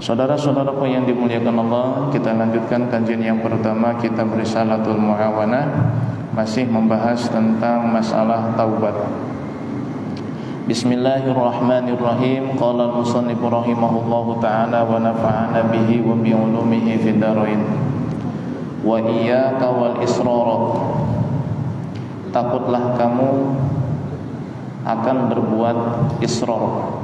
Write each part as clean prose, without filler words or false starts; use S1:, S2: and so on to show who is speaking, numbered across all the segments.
S1: Saudara-saudaraku yang dimuliakan Allah, kita lanjutkan kajian yang pertama kitab Risalatul Mu'awanah, masih membahas tentang masalah taubat. Bismillahirrahmanirrahim. Qala al-musannif rahimahullahu ta'ala wa nafa'ana bihi wa bi ulumihi fid dharain. Wa iyyaka wal israr. Takutlah kamu akan berbuat israr.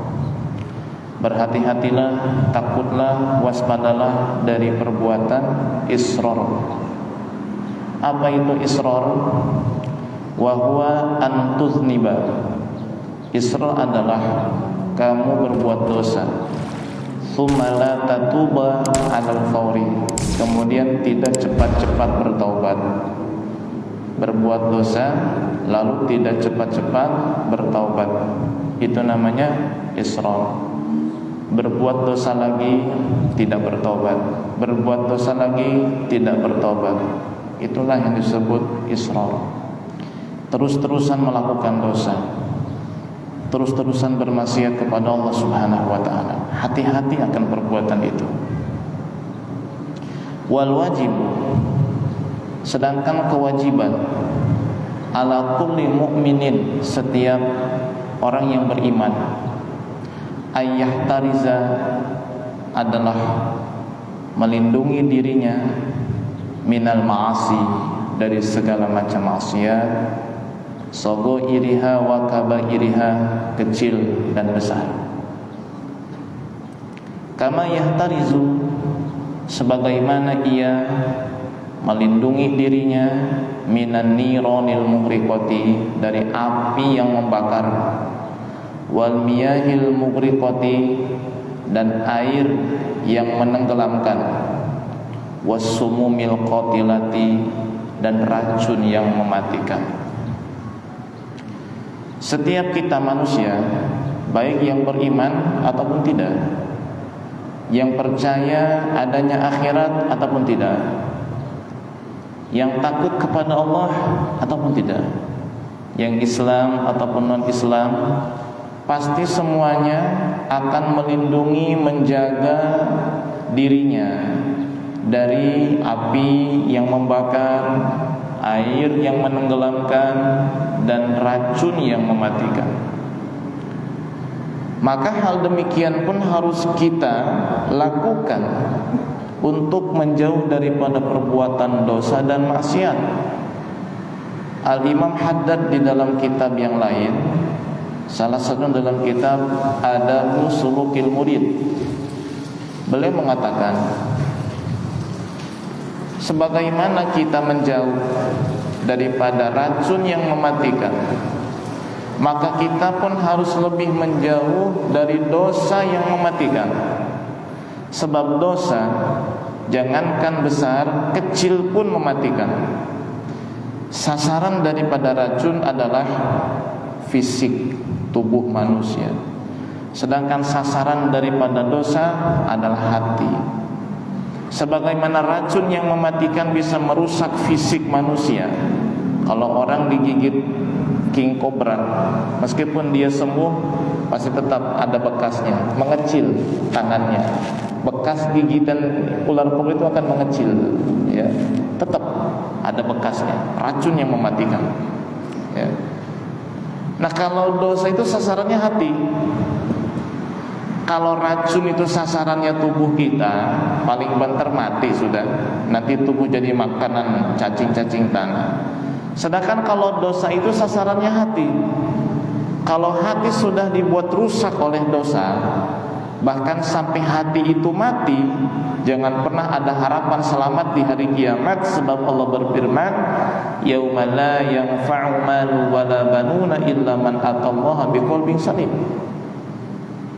S1: Berhati-hatilah, takutlah, waspadalah dari perbuatan israr. Apa itu israr? Wa huwa an tuzniba. Israr adalah kamu berbuat dosa, tsumma la tatuba 'alal fawri, kemudian tidak cepat-cepat bertaubat. Berbuat dosa lalu tidak cepat-cepat bertaubat, itu namanya israr. Berbuat dosa lagi tidak bertobat, berbuat dosa lagi tidak bertobat, itulah yang disebut israr. Terus-terusan melakukan dosa, terus-terusan bermaksiat kepada Allah Subhanahu wa ta'ala. Hati-hati akan perbuatan itu. Wal wajib, sedangkan kewajiban ala kulli mu'minin, setiap orang yang beriman, ayyahtariza adalah melindungi dirinya minal ma'asi, dari segala macam maksiat, saghiriha wa kabairiha, kecil dan besar. Kama yahtarizu, sebagaimana ia melindungi dirinya minan nironil muhriqati, dari api yang membakar, wal miyahil mughriqati, dan air yang menenggelamkan, wassumumil qatilati, dan racun yang mematikan. Setiap kita manusia, baik yang beriman ataupun tidak, yang percaya adanya akhirat ataupun tidak, yang takut kepada Allah ataupun tidak, yang Islam ataupun non-Islam, pasti semuanya akan melindungi, menjaga dirinya dari api yang membakar, air yang menenggelamkan, dan racun yang mematikan. Maka hal demikian pun harus kita lakukan untuk menjauh daripada perbuatan dosa dan maksiat. Al-Imam Haddad di dalam kitab yang lain, salah satu dalam kitab Adabu Sulukil Murid, beliau mengatakan, sebagaimana kita menjauh daripada racun yang mematikan, maka kita pun harus lebih menjauh dari dosa yang mematikan. Sebab dosa, jangankan besar, kecil pun mematikan. Sasaran daripada racun adalah fisik, tubuh manusia, sedangkan sasaran daripada dosa adalah hati. Sebagaimana racun yang mematikan bisa merusak fisik manusia. Kalau orang digigit king cobra, meskipun dia sembuh, pasti tetap ada bekasnya, mengecil tangannya. Bekas gigitan ular kobra itu akan mengecil, ya, tetap ada bekasnya. Racun yang mematikan, ya. Nah, kalau dosa itu sasarannya hati. Kalau racun itu sasarannya tubuh kita, paling banter mati sudah. Nanti tubuh jadi makanan cacing-cacing tanah. Sedangkan kalau dosa itu sasarannya hati. Kalau hati sudah dibuat rusak oleh dosa, bahkan sampai hati itu mati, jangan pernah ada harapan selamat di hari kiamat. Sebab Allah berfirman, yauma la yanfa'u malu wala banuna illa man atallaha biqalbin salim.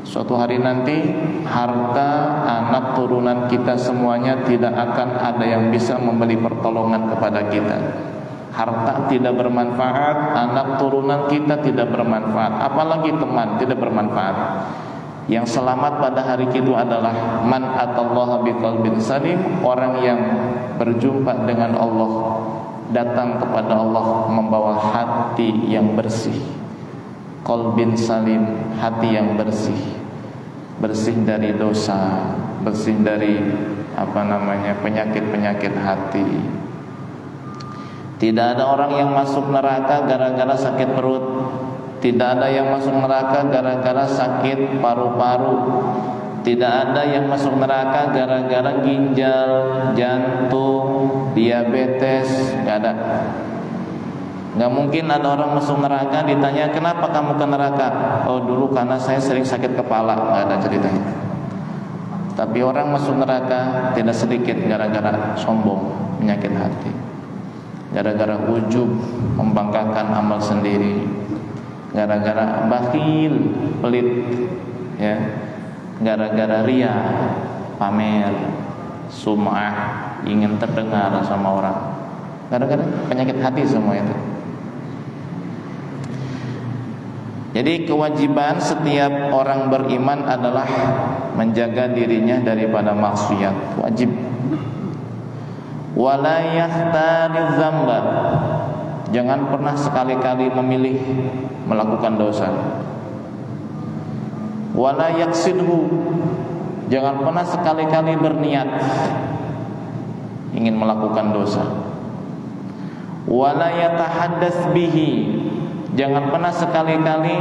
S1: Suatu hari nanti, harta, anak turunan kita semuanya tidak akan ada yang bisa memberi pertolongan kepada kita. Harta tidak bermanfaat, anak turunan kita tidak bermanfaat, apalagi teman tidak bermanfaat. Yang selamat pada hari itu adalah man atallaha biqalbin salim, orang yang berjumpa dengan Allah, datang kepada Allah membawa hati yang bersih. Qalbin salim, hati yang bersih, bersih dari dosa, bersih dari penyakit-penyakit hati. Tidak ada orang yang masuk neraka gara-gara sakit perut. Tidak ada yang masuk neraka gara-gara sakit paru-paru. Tidak ada yang masuk neraka gara-gara ginjal, jantung, diabetes. Gak ada. Gak mungkin ada orang masuk neraka ditanya, kenapa kamu ke neraka? Oh, dulu karena saya sering sakit kepala. Gak ada ceritanya. Tapi orang masuk neraka tidak sedikit gara-gara sombong, penyakit hati, gara-gara ujub, membanggakan amal sendiri, gara-gara bakhil, pelit, ya, gara-gara ria, pamer, sum'ah, ingin terdengar sama orang, gara-gara penyakit hati semua itu. Jadi kewajiban setiap orang beriman adalah menjaga dirinya daripada maksiat, wajib. Wala yahtari dzamba, jangan pernah sekali-kali memilih melakukan dosa. Wala yaqsidhu, jangan pernah sekali-kali berniat ingin melakukan dosa. Wala yatahaddats bihi, jangan pernah sekali-kali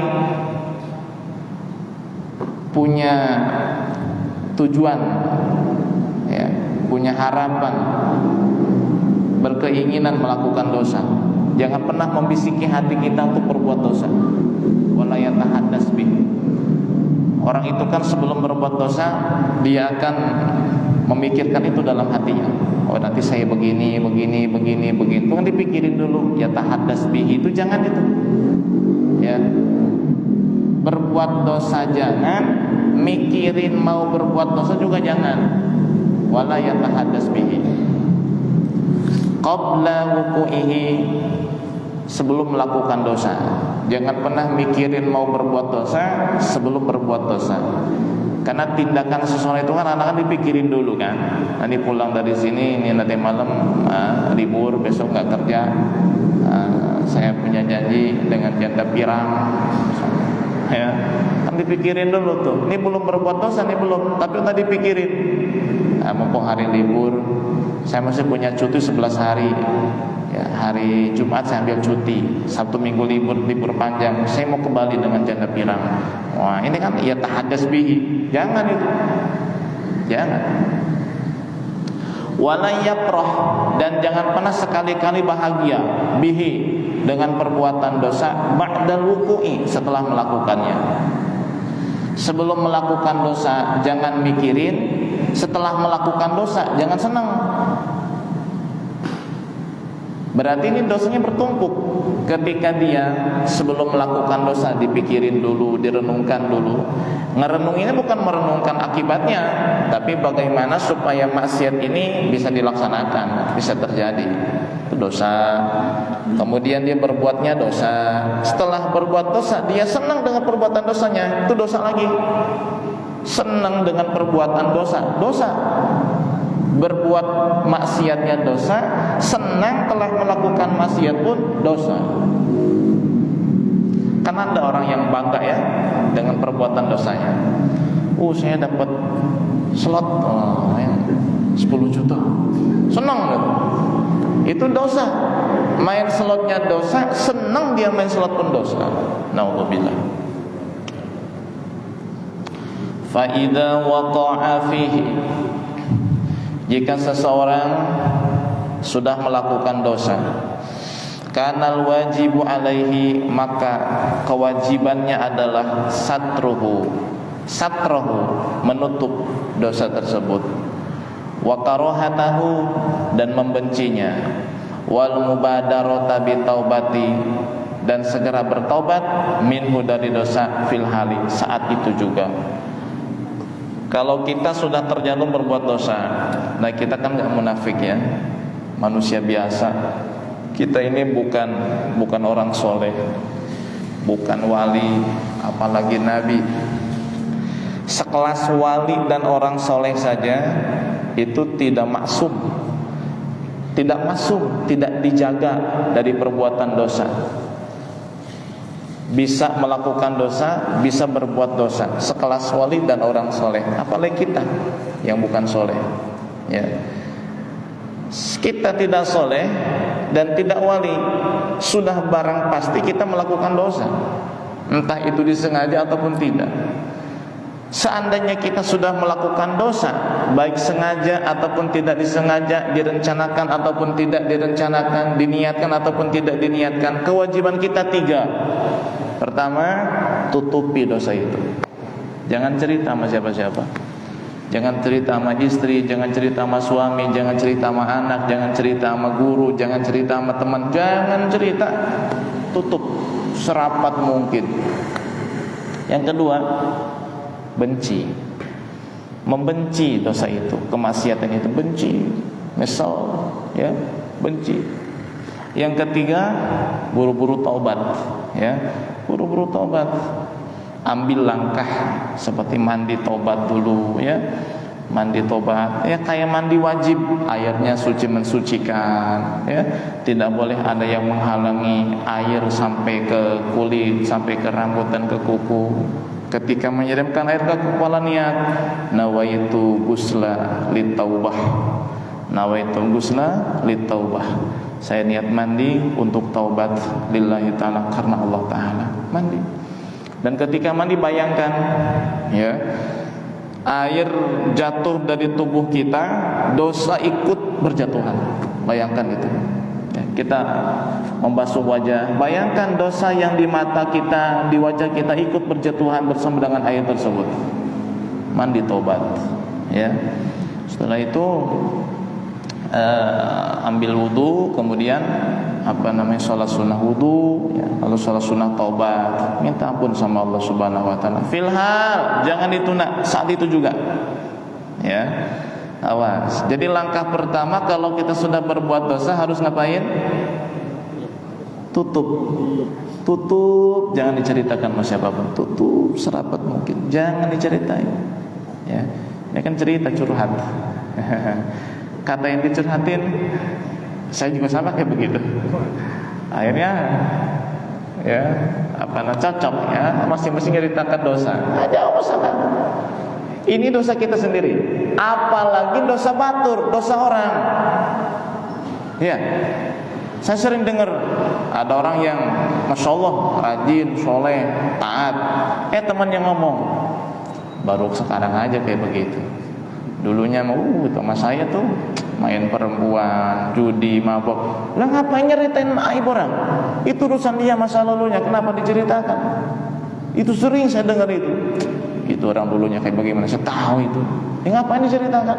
S1: punya tujuan, ya, punya harapan, berkeinginan melakukan dosa. Jangan pernah membisiki hati kita untuk berbuat dosa. Wala yatahaddats bihi. Orang itu kan sebelum berbuat dosa, dia akan memikirkan itu dalam hatinya. Oh, nanti saya begini. Itu kan dipikirin dulu. Yatahaddats bihi itu jangan itu. Ya. Berbuat dosa jangan, mikirin mau berbuat dosa juga jangan. Wala yatahaddats bihi. Qabla wuqu'ihi, sebelum melakukan dosa. Jangan pernah mikirin mau berbuat dosa sebelum berbuat dosa. Karena tindakan seseorang itu kan anak-anak dipikirin dulu kan. Nanti pulang dari sini, ini nanti malam libur, besok nggak kerja. Saya punya janji dengan janda pirang, ya, kan dipikirin dulu tuh. Ini belum berbuat dosa, ini belum, tapi udah dipikirin. Mumpung hari libur, saya masih punya cuti 11 hari. Ya, hari Jumat saya ambil cuti, Sabtu Minggu libur panjang, saya mau kembali dengan janda pirang. Wah, ini kan ya tahaddats bihi. Jangan itu. Jangan. Wala yafrah, dan jangan pernah sekali-kali bahagia bihi, dengan perbuatan dosa, ba'dal wuqu'i, setelah melakukannya. Sebelum melakukan dosa jangan mikirin, setelah melakukan dosa jangan senang. Berarti ini dosanya bertumpuk. Ketika dia sebelum melakukan dosa dipikirin dulu, direnungkan dulu. Ngerenung ini bukan merenungkan akibatnya, tapi bagaimana supaya maksiat ini bisa dilaksanakan, bisa terjadi. Itu dosa. Kemudian dia berbuatnya dosa. Setelah berbuat dosa, dia senang dengan perbuatan dosanya. Itu dosa lagi. Senang dengan perbuatan dosa. Berbuat maksiatnya dosa, senang telah melakukan maksiat pun dosa. Karena ada orang yang bangga ya dengan perbuatan dosanya. Saya dapat slot 10 juta, senang gitu. Itu dosa. Main slotnya dosa, senang dia main slot pun dosa. Naudzubillah. Fa idza waqa'a fihi, jika seseorang sudah melakukan dosa, kanal wajibu alaihi, maka kewajibannya adalah satrohu, menutup dosa tersebut, wa karohatahu, dan membencinya, wal mubadarata bitaubati, dan segera bertaubat minhu, dari dosa, fil hali, saat itu juga. Kalau kita sudah terjatuh berbuat dosa, nah kita kan nggak munafik ya, manusia biasa. Kita ini bukan orang soleh, bukan wali, apalagi nabi. Sekelas wali dan orang soleh saja itu tidak maksum, tidak dijaga dari perbuatan dosa. bisa melakukan dosa, bisa berbuat dosa, sekelas wali dan orang soleh. Apalagi kita yang bukan soleh, ya. Kita tidak soleh dan tidak wali, sudah barang pasti kita melakukan dosa, entah itu disengaja ataupun tidak. Seandainya kita sudah melakukan dosa, baik sengaja ataupun tidak disengaja, direncanakan ataupun tidak direncanakan, diniatkan ataupun tidak diniatkan, kewajiban kita 3. Pertama, tutupi dosa itu. Jangan cerita sama siapa-siapa. Jangan cerita sama istri, jangan cerita sama suami, jangan cerita sama anak, jangan cerita sama guru, jangan cerita sama teman, jangan cerita. Tutup serapat mungkin. Yang kedua, benci, membenci dosa itu, kemaksiatan itu, benci, misal, ya, benci. Yang ketiga, buru-buru taubat, ya, buru-buru taubat, ambil langkah seperti mandi taubat dulu, ya, mandi taubat, ya kayak mandi wajib, airnya suci mensucikan, ya, tidak boleh ada yang menghalangi air sampai ke kulit, sampai ke rambut dan ke kuku. Ketika menyiramkan air ke kepala, niat nawaitu gusla litaubah, nawaitu gusla litaubah, saya niat mandi untuk taubat lillahi ta'ala, karena Allah ta'ala. Mandi. Dan ketika mandi, bayangkan, ya, air jatuh dari tubuh kita, dosa ikut berjatuhan. Bayangkan itu, ya, kita membasuh wajah, bayangkan dosa yang di mata kita, di wajah kita ikut berjatuhan bersama dengan air tersebut. Mandi tobat, ya. Setelah itu ambil wudu, kemudian sholat sunnah wudu, ya. Lalu sholat sunnah taubat, minta ampun sama Allah Subhanahu Wa Taala. Filhal, jangan ditunda saat itu juga, ya. Awas. Jadi langkah pertama kalau kita sudah berbuat dosa harus ngapain? Tutup, jangan diceritakan sama siapapun. Tutup serapat mungkin, jangan diceritain, ya. Ini kan cerita curhat. Kata yang dicurhatin, saya juga sama kayak begitu. Akhirnya, ya, cocok, ya, masing-masing ceritakan dosa. Aja sama. Ini dosa kita sendiri, apalagi dosa batur, dosa orang. Ya. Saya sering dengar ada orang yang Masya Allah rajin, soleh, taat, teman yang ngomong, baru sekarang aja kayak begitu. Dulunya sama saya tuh main perempuan, judi, mabok. Lah ngapain nyeritain aib orang? Itu urusan dia, masa lalunya, kenapa diceritakan? Itu sering saya dengar itu. Itu orang dulunya kayak bagaimana, saya tahu itu. Ngapain diceritakan?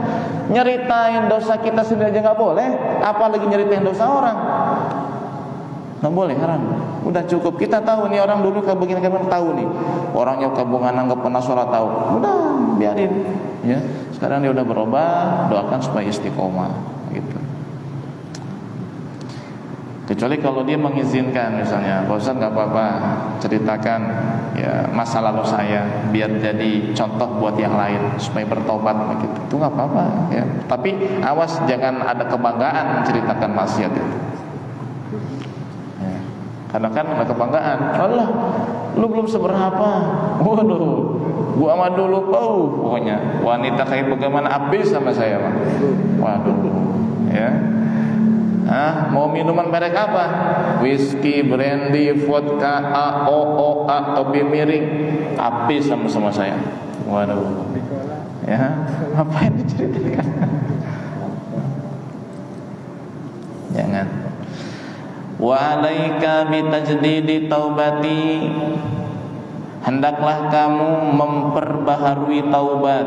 S1: Nyeritain dosa kita sendiri aja nggak boleh, apalagi nyeritain dosa orang. Nggak boleh, haram. Udah cukup, kita tahu nih orang dulu kayak begini, kan tahu nih orangnya kabungan nggak pernah sholat, tahu. Udah biarin, ya. Sekarang dia udah berubah, doakan supaya istiqomah, gitu. Kecuali kalau dia mengizinkan, misalnya, Pak Ustaz nggak apa-apa, ceritakan, ya, masa lalu saya, biar jadi contoh buat yang lain supaya bertobat, gitu. Itu nggak apa-apa, ya. Tapi awas, jangan ada kebanggaan menceritakan maksiat itu. Ya. Karena kan ada kebanggaan, Allah, lu belum seberapa, waduh, gua sama dulu, pokoknya wanita kayak bagaimana habis sama saya, Pak. Waduh, ya. Mau minuman merek apa? Whisky, brandy, vodka, AOA, topi miring, habis sama saya. Waduh, ya, apa yang diceritakan? Jangan. Wa alaika bitajdidi taubati, hendaklah kamu memperbaharui taubat,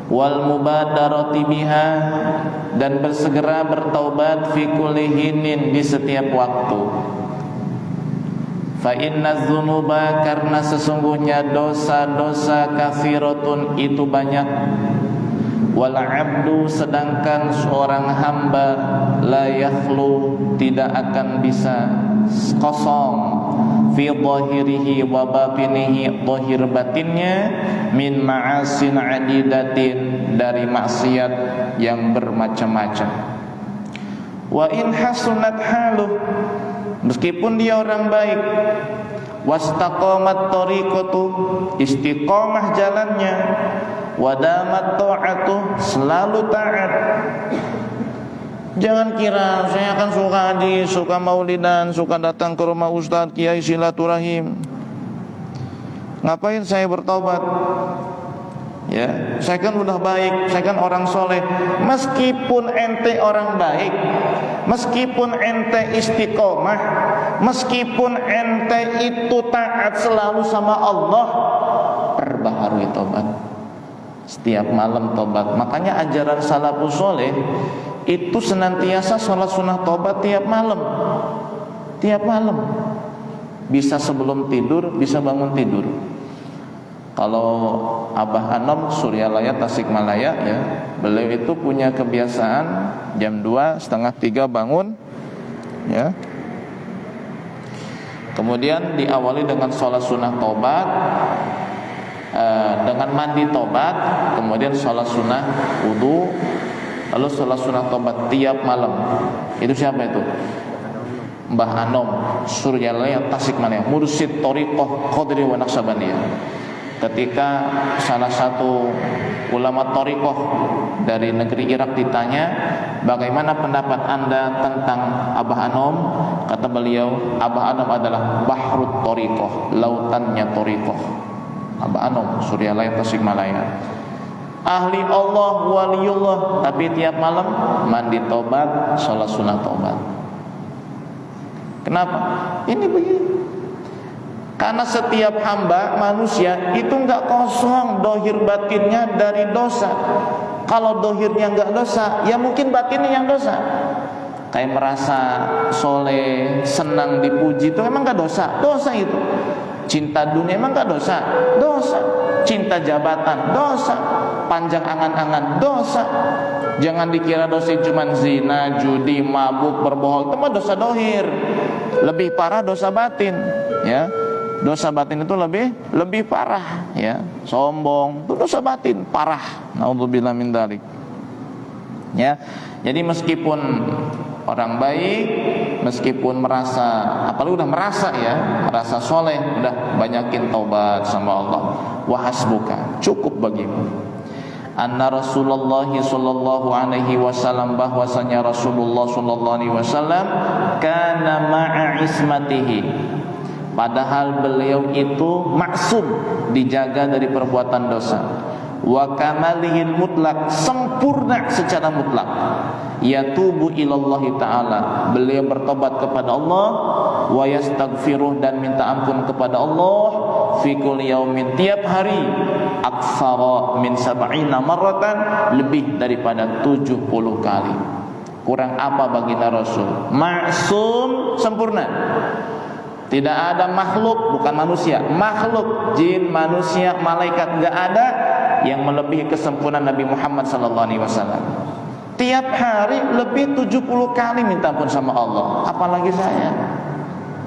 S1: wal mubadarati biha, dan bersegera bertaubat fi kulli hinin, di setiap waktu. Fa inna dzunuba, karena sesungguhnya dosa-dosa katsiratun itu banyak. Wal abdu, sedangkan seorang hamba, la yakhlu, tidak akan bisa kosong, fi dhahirihi wa batinihi, dhahir batinnya, min ma'asin adidatin, dari maksiat yang bermacam-macam. Wa in hasunat haluh, meskipun dia orang baik. Wastaqamat tariqatu, istiqamah jalannya. Wadamat ta'atu, selalu taat. Jangan kira saya akan suka haji, suka maulidan, suka datang ke rumah ustaz, kiai, silaturahim. Ngapain saya bertobat? Ya, saya kan udah baik, saya kan orang soleh. Meskipun ente orang baik, meskipun ente istiqomah, meskipun ente itu taat selalu sama Allah, perbaharui tobat. Setiap malam tobat. Makanya ajaran salafus soleh itu senantiasa sholat sunnah tobat tiap malam. Tiap malam. Bisa sebelum tidur, bisa bangun tidur. Kalau Abah Anom Suryalaya Tasikmalaya ya, beliau itu punya kebiasaan jam 2, setengah 3 bangun ya. Kemudian diawali dengan sholat sunnah tobat, dengan mandi tobat, kemudian sholat sunnah wudu, lalu sholat sunnah tobat tiap malam. Itu siapa itu? Mbah Anom Suryalaya Tasikmalaya, mursyid Thariqah Qadri wa Naqsabandiyah. Ketika salah satu ulama Thariqah dari negeri Irak ditanya, bagaimana pendapat anda tentang Abah Anom? Kata beliau, Abah Anom adalah Bahrut Thariqah, lautannya Thariqah. Abah Anom Suryalaya Tasikmalaya, ahli Allah, waliullah, tapi tiap malam mandi tobat, sholat sunnah tobat. Kenapa? Ini begini. Karena setiap hamba manusia itu enggak kosong dohir batinnya dari dosa. Kalau dohirnya enggak dosa, ya mungkin batinnya yang dosa. Kayak merasa soleh, senang dipuji, itu emang enggak dosa? Dosa itu. Cinta dunia emang enggak dosa? Dosa. Cinta jabatan, dosa. Panjang angan-angan, dosa. Jangan dikira dosa cuma zina, judi, mabuk, berbohong. Itu mah dosa dohir. Lebih parah dosa batin, ya. Dosa batin itu lebih parah, ya. Sombong itu dosa batin parah. Naudzubillah min dzalik. Ya. Jadi meskipun orang baik, meskipun merasa, apalagi udah merasa ya, merasa soleh, udah banyakin taubat sama Allah. Wa hasbuka, cukup bagimu. Anna Rasulullah sallallahu alaihi wasallam, bahwasanya Rasulullah sallallahu alaihi wasallam kana ma'a ismatihi, padahal beliau itu maksum, dijaga dari perbuatan dosa. Wa kamalihil mutlak, sempurna secara mutlak. Yatubu ilallahi ta'ala, beliau bertobat kepada Allah. Wa yastaghfiruh, dan minta ampun kepada Allah. Fi kulli yaumin, tiap hari. Aktsara min sab'ina marratan, lebih daripada 70 kali. Kurang apa baginda Rasul? Maksum, sempurna. Tidak ada makhluk, bukan manusia, makhluk, jin, manusia, malaikat, enggak ada yang melebihi kesempurnaan Nabi Muhammad sallallahu alaihi wasallam. Tiap hari lebih 70 kali minta ampun sama Allah. Apalagi saya?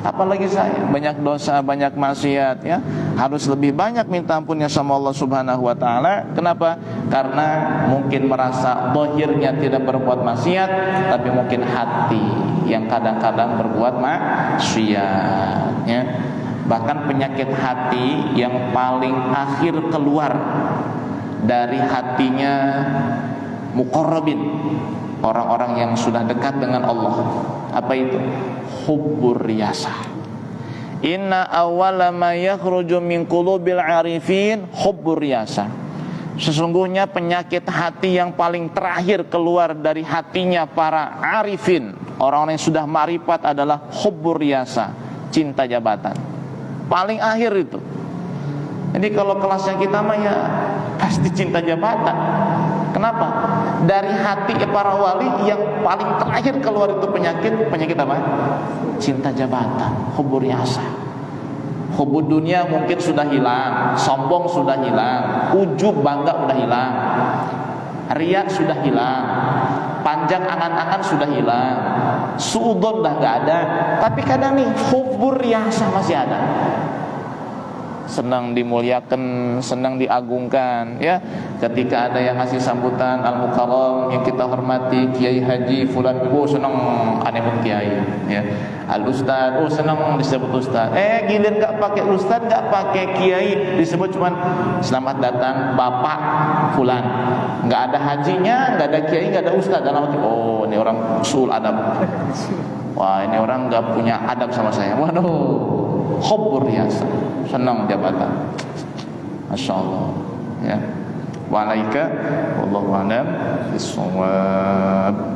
S1: Apalagi saya? Banyak dosa, banyak maksiat, ya. Harus lebih banyak minta ampunnya sama Allah Subhanahu wa taala. Kenapa? Karena mungkin merasa zahirnya tidak berbuat maksiat, tapi mungkin hati yang kadang-kadang berbuat maksiat, ya. Bahkan penyakit hati yang paling akhir keluar dari hatinya muqarrabin, orang-orang yang sudah dekat dengan Allah. Apa itu? Hubbur riyasah. Inna awwala ma yakhruju min qulubil arifin hubbur riyasah. Sesungguhnya penyakit hati yang paling terakhir keluar dari hatinya para arifin, orang-orang yang sudah ma'rifat, adalah hubbur riyasah, cinta jabatan. Paling akhir itu. Jadi kalau kelasnya kita mah ya pasti cinta jabatan. Kenapa? Dari hati para wali yang paling terakhir keluar itu penyakit apa? Cinta jabatan, hubbur riyasah. Hubbud dunia mungkin sudah hilang, sombong sudah hilang, ujub bangga sudah hilang, riya sudah hilang, panjang angan-angan sudah hilang, suudzon dah enggak ada. Tapi kadang nih hubbur riyasah masih ada. senang dimuliakan, senang diagungkan, ya. Ketika ada yang ngasih sambutan al-mukarram yang kita hormati, Kiai Haji fulan, oh senang anebut kiai, ya. Al-ustaz, oh senang disebut ustaz. Giliran enggak pakai ustaz, enggak pakai kiai, disebut cuman selamat datang Bapak fulan. Enggak ada hajinya, enggak ada kiai, enggak ada ustaz, dalam hati, oh ini orang usul adab. Wah, ini orang enggak punya adab sama saya. Waduh, hubbur riasa, senang jabatan. Masyaallah, ya. Wa alaika wallahu a'lam bis-shawab.